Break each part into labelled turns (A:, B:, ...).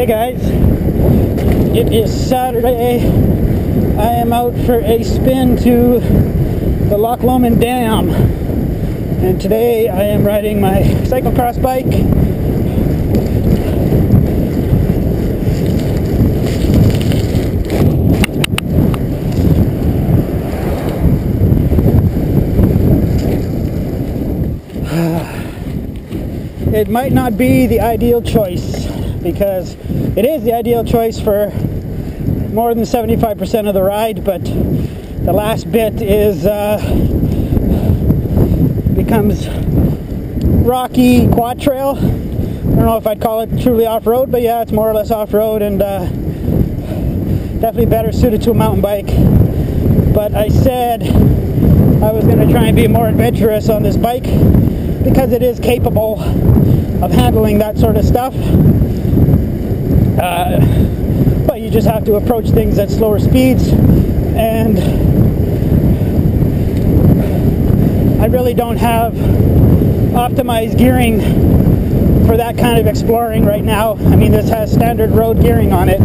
A: Hey guys, it is Saturday. I am out for a spin to the Loch Lomond Dam, and today I am riding my cyclocross bike. It might not be the ideal choice, because it is the ideal choice for more than 75% of the ride, but the last bit is becomes rocky quad trail. I don't know if I'd call it truly off-road, but yeah, it's more or less off-road, and definitely better suited to a mountain bike. But I said I was going to try and be more adventurous on this bike because it is capable of handling that sort of stuff. But you just have to approach things at slower speeds, and I really don't have optimized gearing for that kind of exploring right now. I mean, this has standard road gearing on it.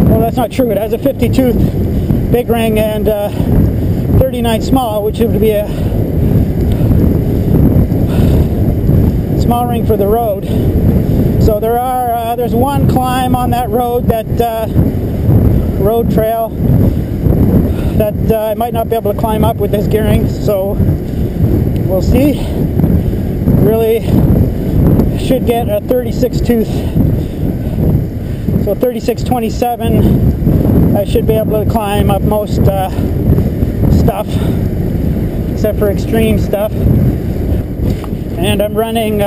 A: Well, that's not true. It has a 50-tooth big ring and 39 small, which would be a small ring for the road. So there's one climb on that road, that road trail, that I might not be able to climb up with this gearing, so we'll see. Really should get a 36 tooth, so 36-27. I should be able to climb up most stuff except for extreme stuff. And I'm running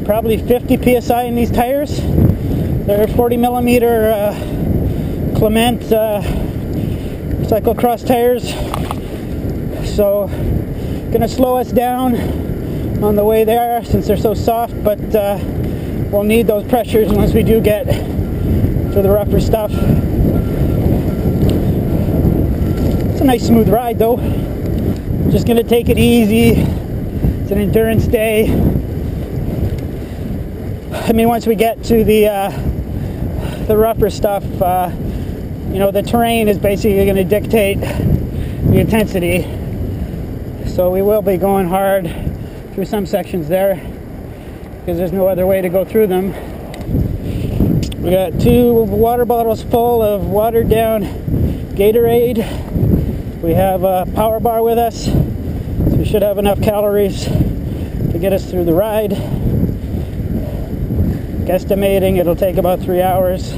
A: probably 50 psi in these tires. They're 40mm Clement Cyclo-cross tires. So gonna slow us down on the way there since they're so soft, but we'll need those pressures once we do get to the rougher stuff. It's a nice smooth ride though. Just gonna take it easy. It's an endurance day. I mean, once we get to the rougher stuff, you know, the terrain is basically going to dictate the intensity. So we will be going hard through some sections there, because there's no other way to go through them. We got 2 water bottles full of watered down Gatorade. We have a power bar with us, so we should have enough calories to get us through the ride. Guesstimating it'll take about 3 hours.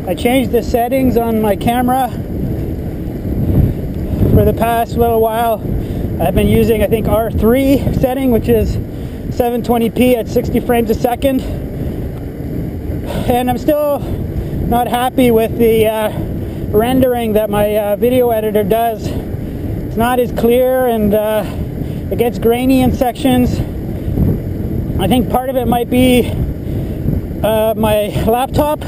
A: I changed the settings on my camera for the past little while. I've been using, I think, R3 setting, which is 720p at 60 frames a second. And I'm still not happy with the rendering that my video editor does. It's not as clear, and it gets grainy in sections. I think part of it might be my laptop,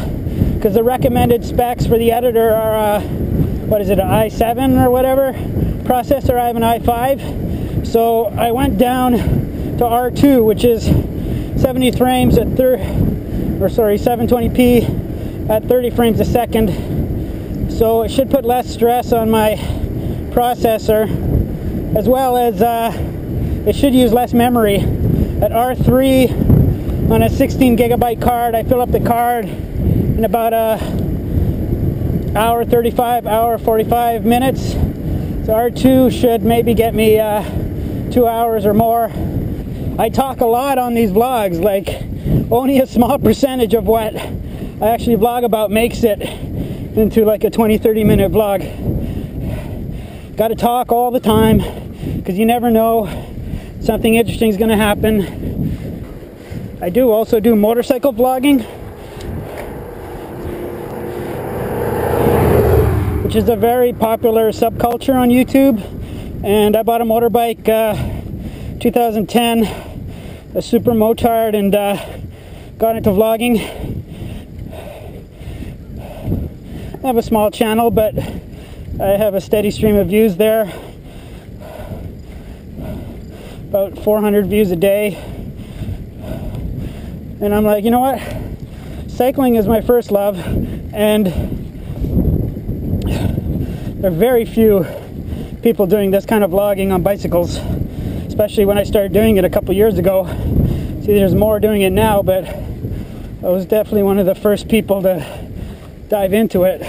A: because the recommended specs for the editor are, what is it, an i7 or whatever processor. I have an i5. So I went down to R2, which is 70 frames at 720p at 30 frames a second. So it should put less stress on my processor, as well as it should use less memory. At R3 on a 16 gigabyte card, I fill up the card in about hour 35, hour 45 minutes. So R2 should maybe get me 2 hours or more. I talk a lot on these vlogs, like only a small percentage of what I actually vlog about makes it into like a 20-30 minute vlog. Got to talk all the time, because you never know, something interesting is going to happen. I do also do motorcycle vlogging, which is a very popular subculture on YouTube. And I bought a motorbike 2010, a super motard, and got into vlogging. I have a small channel, but I have a steady stream of views there. About 400 views a day. And I'm like, you know what? Cycling is my first love, and there are very few people doing this kind of vlogging on bicycles, especially when I started doing it a couple years ago. See, there's more doing it now, but I was definitely one of the first people to dive into it.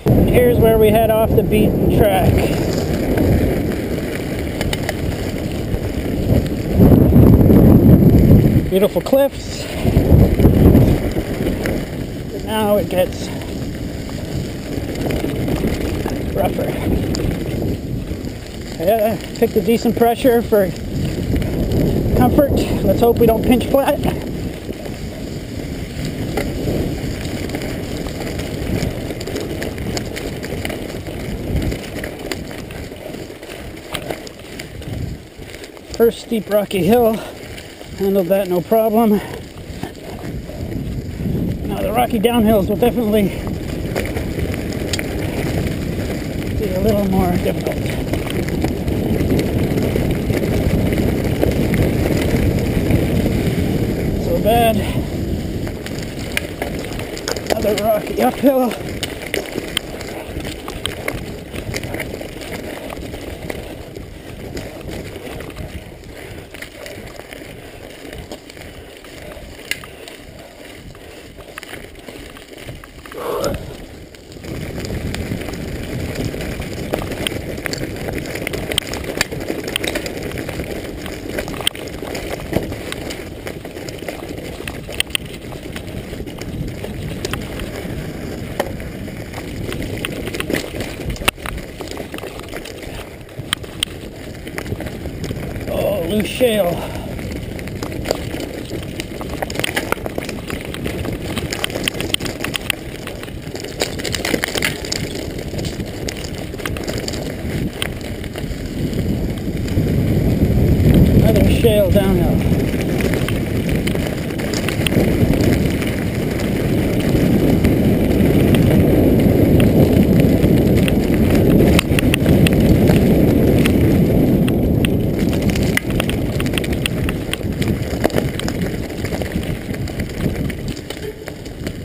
A: And here's where we head off the beaten track. Beautiful cliffs. But now it gets rougher. Yeah, picked a decent pressure for comfort. Let's hope we don't pinch flat. First steep rocky hill. Handled that no problem. Now the rocky downhills will definitely be a little more difficult. Not so bad. Another rocky uphill. Loose shale. Another shale downhill.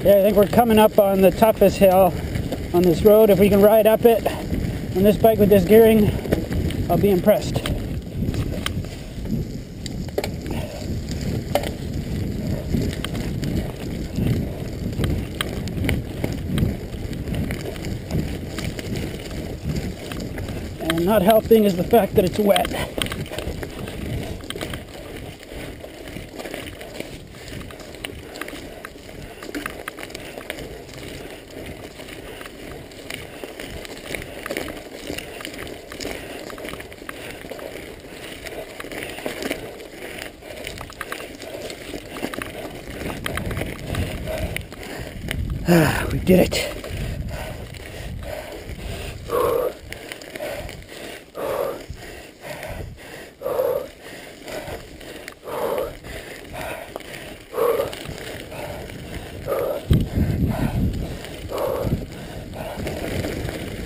A: Yeah, I think we're coming up on the toughest hill on this road. If we can ride up it on this bike with this gearing, I'll be impressed. And not helping is the fact that it's wet. We did it.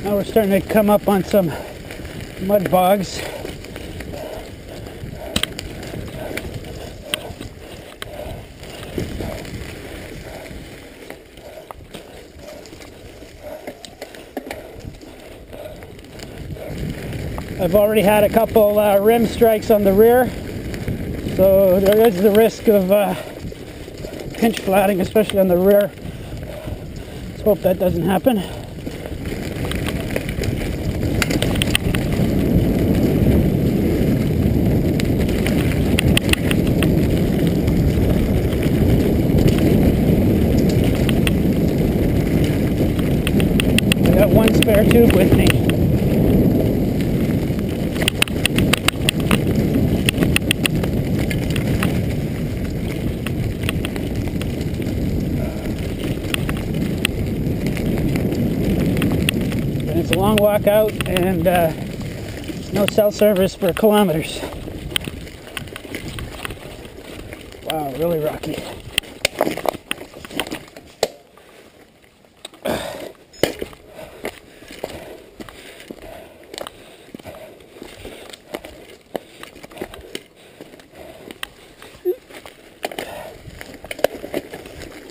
A: Now we're starting to come up on some mud bogs. I've already had a couple rim strikes on the rear, so there is the risk of pinch flatting, especially on the rear. Let's hope that doesn't happen. I got one spare tube with me. long walk out, and no cell service for kilometers. Wow, really rocky.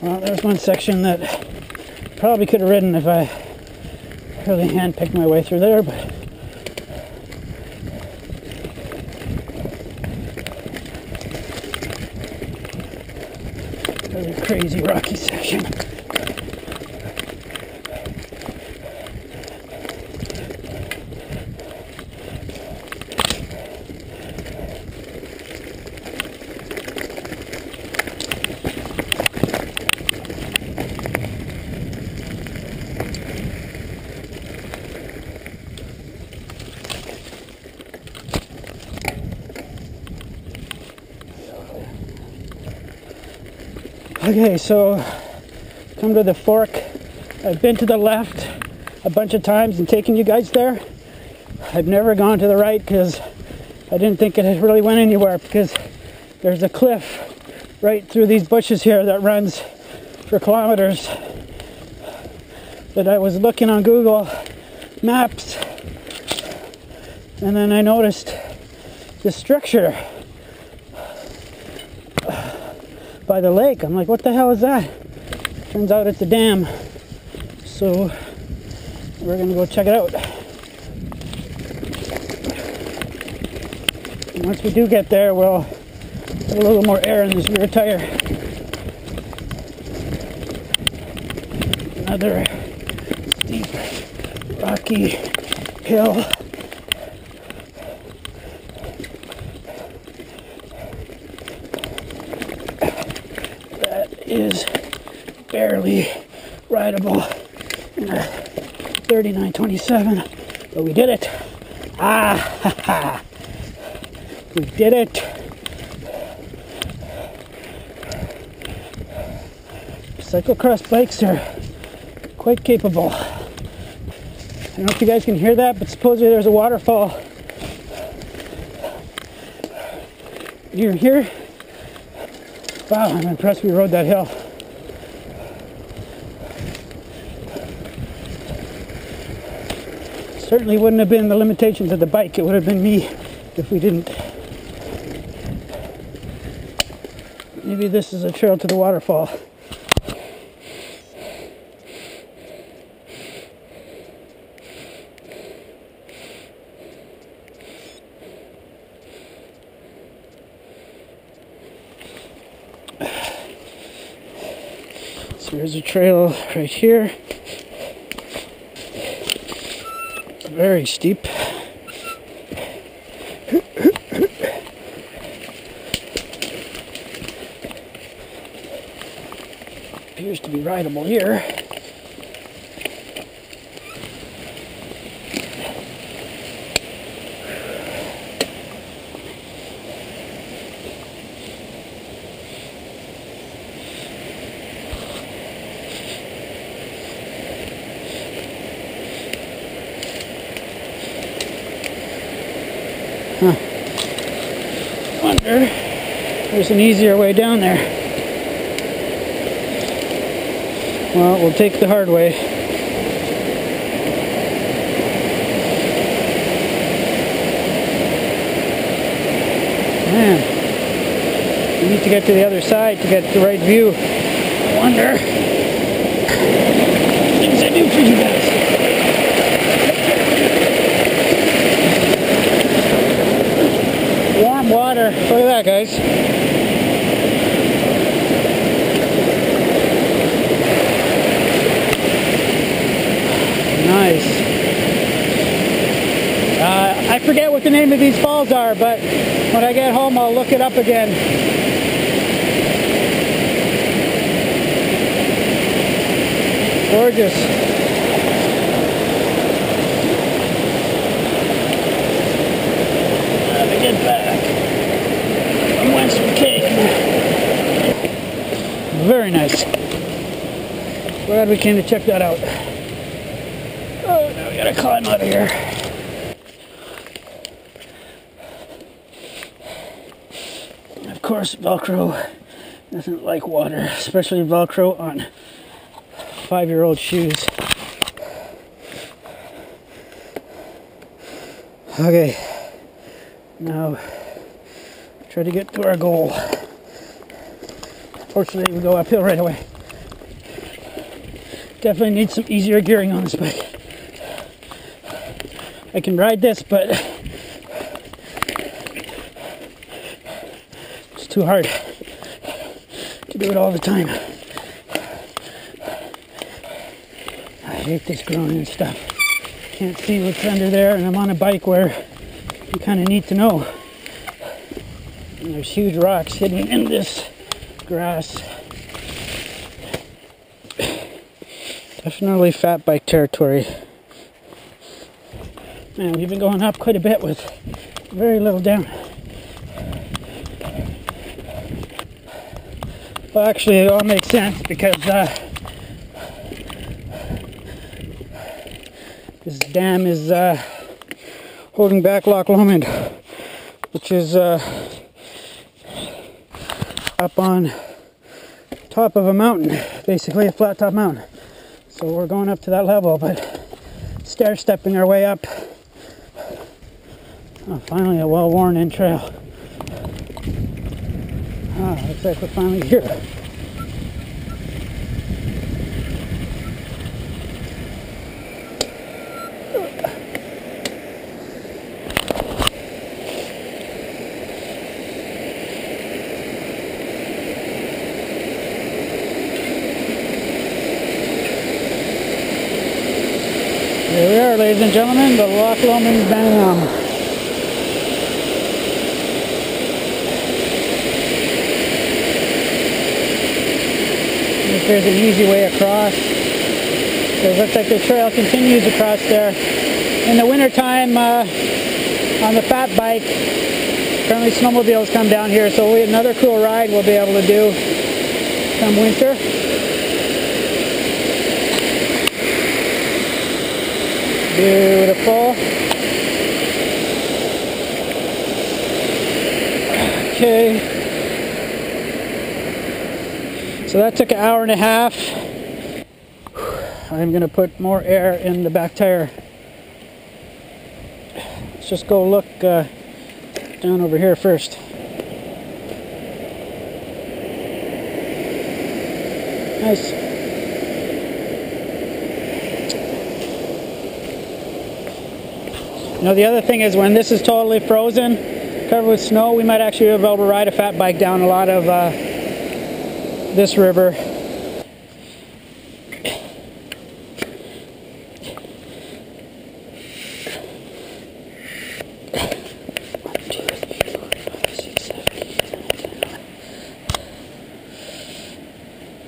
A: Well, there's one section that probably could have ridden if I really hand-picked my way through there, but really crazy rocky section. Okay, so come to the fork. I've been to the left a bunch of times and taken you guys there. I've never gone to the right because I didn't think it really went anywhere, because there's a cliff right through these bushes here that runs for kilometers. But I was looking on Google Maps, and then I noticed this structure by the lake. I'm like, what the hell is that? Turns out it's a dam. So we're gonna go check it out. And once we do get there, we'll put a little more air in this rear tire. Another steep, rocky hill. Is barely rideable in a 39.27, but we did it. We did it. Cyclocross bikes are quite capable. I don't know if you guys can hear that, but supposedly there's a waterfall near here. Wow, I'm impressed we rode that hill. Certainly wouldn't have been the limitations of the bike, it would have been me if we didn't. Maybe this is a trail to the waterfall. There's a trail right here. Very steep. Appears to be rideable here. Huh. Wonder there's an easier way down there. Well, we'll take the hard way. Man, we need to get to the other side to get the right view. I wonder things I do for you guys. Warm water. Look at that, guys. Nice. I forget what the name of these falls are, but when I get home I'll look it up again. Gorgeous. Get back from whence we came. Very nice. Glad we came to check that out. Oh, now we gotta climb out of here. Of course, Velcro doesn't like water, especially Velcro on 5-year-old shoes. Okay, now try to get to our goal. Fortunately, we go uphill right away. Definitely need some easier gearing on this bike. I can ride this, but it's too hard to do it all the time. I hate this groin and stuff. Can't see what's under there, and I'm on a bike where you kind of need to know. And there's huge rocks hidden in this grass. Definitely fat bike territory. Man, we've been going up quite a bit with very little down. Well, actually, it all makes sense because this dam is holding back Loch Lomond, which is up on top of a mountain, basically a flat top mountain. So we're going up to that level, but stair-stepping our way up. Oh, finally a well-worn in trail. Ah, looks like we're finally here. Here we are, ladies and gentlemen, the Loch Lomond Dam. If there's an easy way across. It looks like the trail continues across there. In the wintertime, on the fat bike, apparently snowmobiles come down here, so another cool ride we'll be able to do come winter. Beautiful. Okay. So that took an hour and a half. I'm going to put more air in the back tire. Let's just go look down over here first. Nice. You know, the other thing is when this is totally frozen, covered with snow, we might actually be able to ride a fat bike down a lot of this river.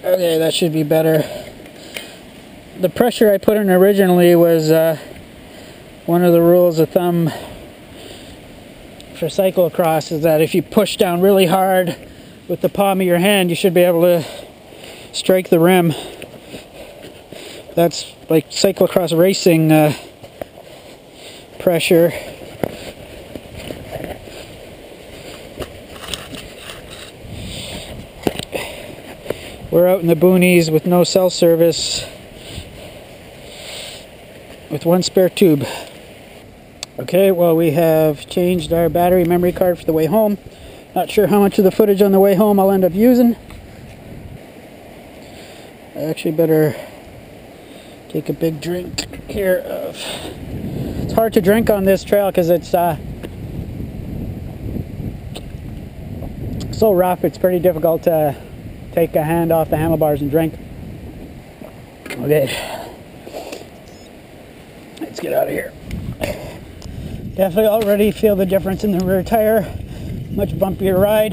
A: Okay, that should be better. The pressure I put in originally was one of the rules of thumb for cyclocross is that if you push down really hard with the palm of your hand, you should be able to strike the rim. That's like cyclocross racing pressure. We're out in the boonies with no cell service, with one spare tube. Okay, well, we have changed our battery memory card for the way home. Not sure how much of the footage on the way home I'll end up using. I actually better take a big drink here of... It's hard to drink on this trail because it's so rough, it's pretty difficult to take a hand off the handlebars and drink. Okay. Let's get out of here. Definitely already feel the difference in the rear tire. Much bumpier ride.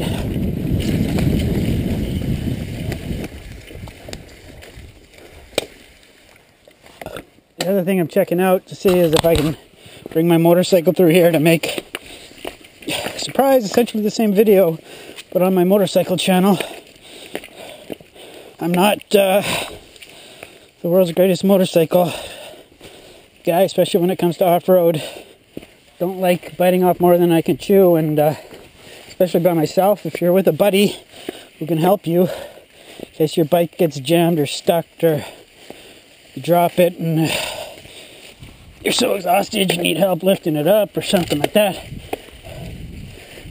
A: The other thing I'm checking out to see is if I can bring my motorcycle through here to make, surprise, essentially the same video, but on my motorcycle channel. I'm not the world's greatest motorcycle guy, especially when it comes to off-road. Don't like biting off more than I can chew, and especially by myself. If you're with a buddy who can help you in case your bike gets jammed or stuck, or you drop it and you're so exhausted you need help lifting it up or something like that.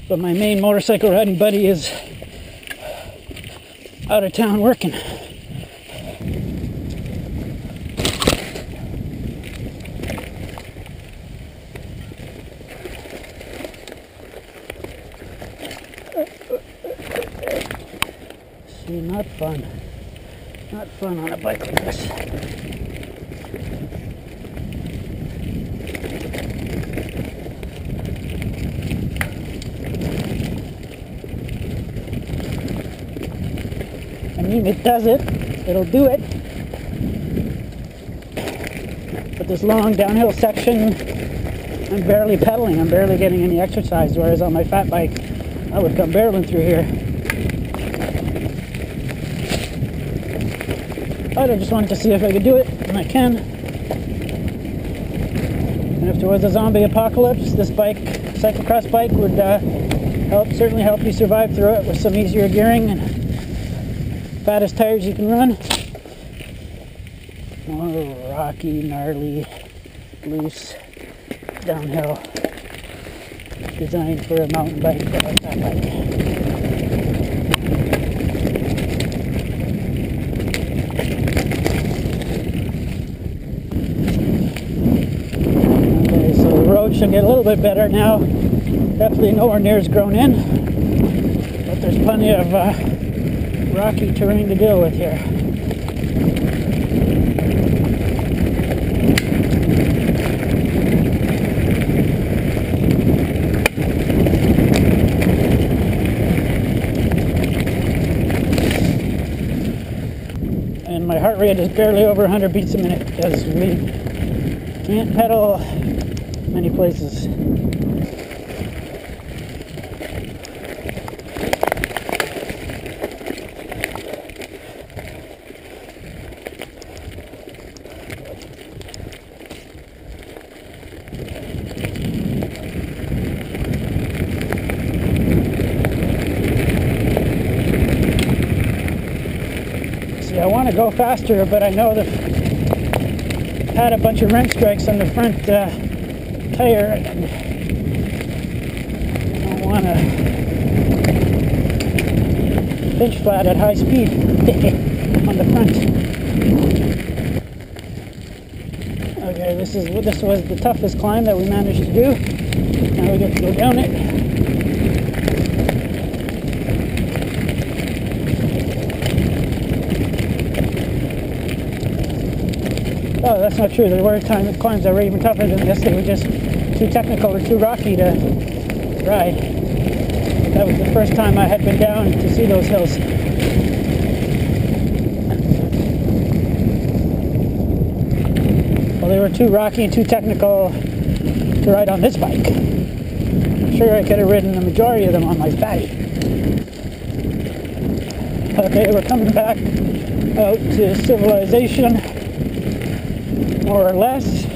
A: But my main motorcycle riding buddy is out of town working. See, not fun. Not fun on a bike like this. I mean, it does it. It'll do it. But this long downhill section, I'm barely pedaling. I'm barely getting any exercise, whereas on my fat bike, I would come barreling through here. But I just wanted to see if I could do it, and I can. And if there was a zombie apocalypse, this bike, cyclocross bike, would certainly help you survive through it with some easier gearing and fattest tires you can run. More rocky, gnarly, loose downhill, designed for a mountain bike or a fat bike. Should get a little bit better now. Definitely nowhere near as grown in, but there's plenty of rocky terrain to deal with here. And my heart rate is barely over 100 beats a minute because we can't pedal many places. See, I want to go faster, but I know that I've had a bunch of rim strikes on the front tire, and I don't want to pinch flat at high speed on the front. Okay, this was the toughest climb that we managed to do. Now we get to go down it. Oh, that's not true. There were climbs that were even tougher than this. They were just too technical or too rocky to ride. That was the first time I had been down to see those hills. Well, they were too rocky and too technical to ride on this bike. I'm sure I could have ridden the majority of them on my fatty. Okay, we're coming back out to civilization, more or less.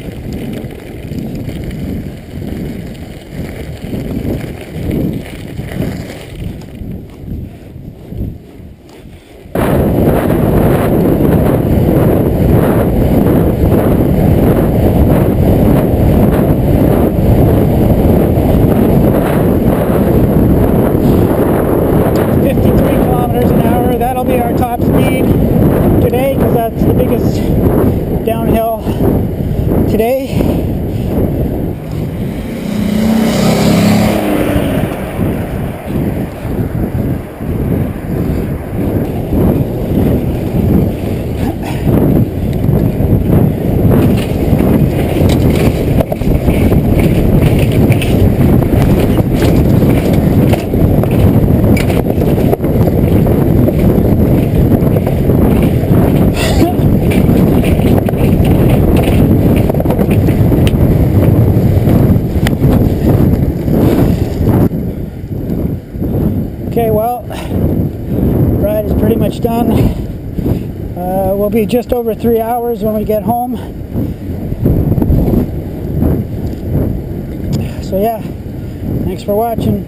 A: Downhill today. Okay, well, ride is pretty much done. We'll be just over 3 hours when we get home. So yeah, thanks for watching.